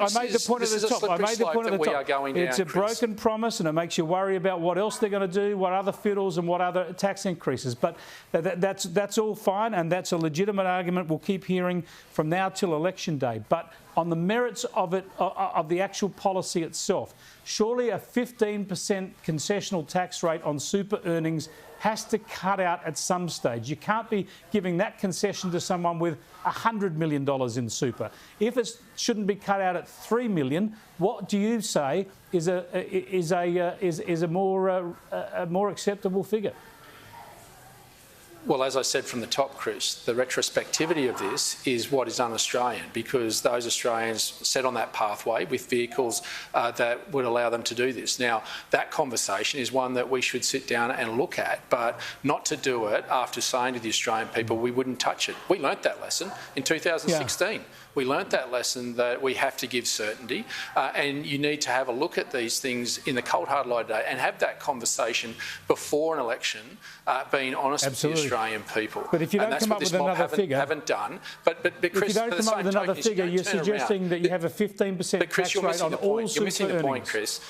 I made the point at the top. I made the point at the top. It's a broken promise, and it makes you worry about what else they're going to do, what other fiddles and what other tax increases. But that's all fine, and that's a legitimate argument we'll keep hearing from now till election day. But on the merits of it, of the actual policy itself, surely a 15% concessional tax rate on super earnings has to cut out at some stage. You can't be giving that concession to someone with $100 million in super. If it shouldn't be cut out at $3 million, what do you say is a more acceptable figure? Well, as I said from the top, Chris, the retrospectivity of this is what is un-Australian, because those Australians set on that pathway with vehicles that would allow them to do this. Now, that conversation is one that we should sit down and look at, but not to do it after saying to the Australian people we wouldn't touch it. We learnt that lesson in 2016. Yeah. We learnt that lesson that we have to give certainty, and you need to have a look at these things in the cold hard light of day and have that conversation before an election, being honest Absolutely. with the Australian people. But if you don't come up with another figure, haven't done. But Chris, if you don't come up with another figure, you're suggesting that you have a 15% tax rate on all super earnings. You're missing the point, Chris.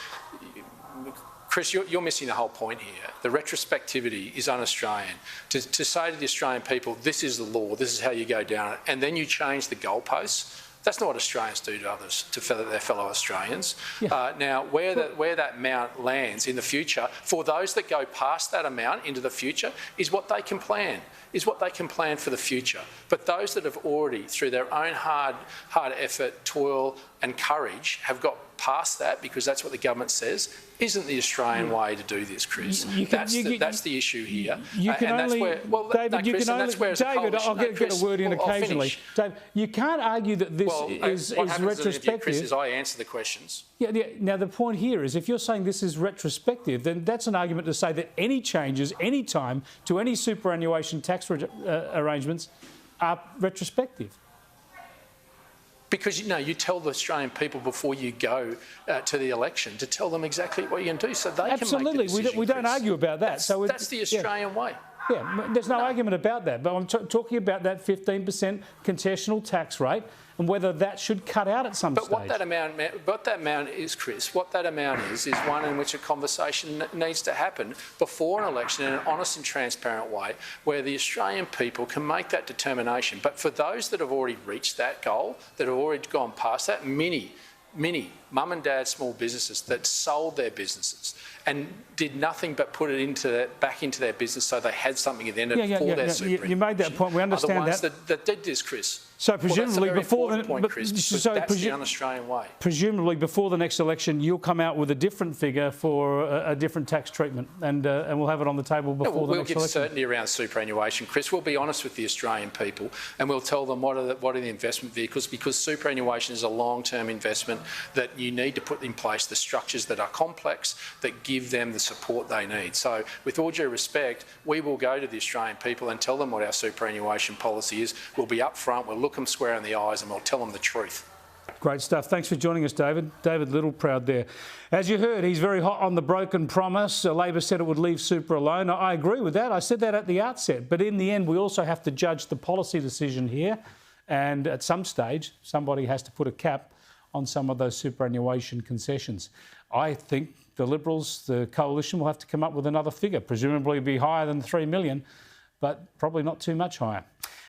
Chris, you're missing the whole point here. The retrospectivity is un-Australian. To say to the Australian people, this is the law, this is how you go down it, and then you change the goalposts, that's not what Australians do to others, to their fellow Australians. Yeah. Now, where that amount lands in the future, for those that go past that amount into the future, is what they can plan, for the future. But those that have already, through their own hard effort, toil and courage, have got past that, because that's what the government says, isn't the Australian way to do this, Chris. That's the issue here. David, I'll get a word in occasionally. David, you can't argue that this is retrospective. Chris, is I answer the questions. Yeah. Now, the point here is, if you're saying this is retrospective, then that's an argument to say that any changes, any time, to any superannuation tax arrangements are retrospective. Because, you tell the Australian people before you go to the election to tell them exactly what you're going to do, so they can make the decision. We don't argue about that. That's the Australian way. Yeah, there's no argument about that, but I'm talking about that 15% concessional tax rate and whether that should cut out at some stage. But what that amount is, Chris, what that amount is one in which a conversation needs to happen before an election in an honest and transparent way, where the Australian people can make that determination. But for those that have already reached that goal, that have already gone past that, many mum and dad small businesses that sold their businesses and did nothing but put it back into their business so they had something at the end for their super. You made that point. We understand are the ones that did this, Chris. So presumably before that's the un-Australian way. Presumably before the next election, you'll come out with a different figure for a different tax treatment, and we'll have it on the table before the next election. We'll give certainty around superannuation, Chris. We'll be honest with the Australian people, and we'll tell them what are the investment vehicles, because superannuation is a long-term investment that you need to put in place the structures that are complex, that give them the support they need. So with all due respect, we will go to the Australian people and tell them what our superannuation policy is. We'll be upfront, we'll look them square in the eyes, and we'll tell them the truth. Great stuff. Thanks for joining us, David. David Littleproud there. As you heard, he's very hot on the broken promise. Labor said it would leave super alone. I agree with that. I said that at the outset. But in the end, we also have to judge the policy decision here. And at some stage, somebody has to put a cap on some of those superannuation concessions. I think the Liberals, the coalition, will have to come up with another figure. Presumably be higher than 3 million, but probably not too much higher.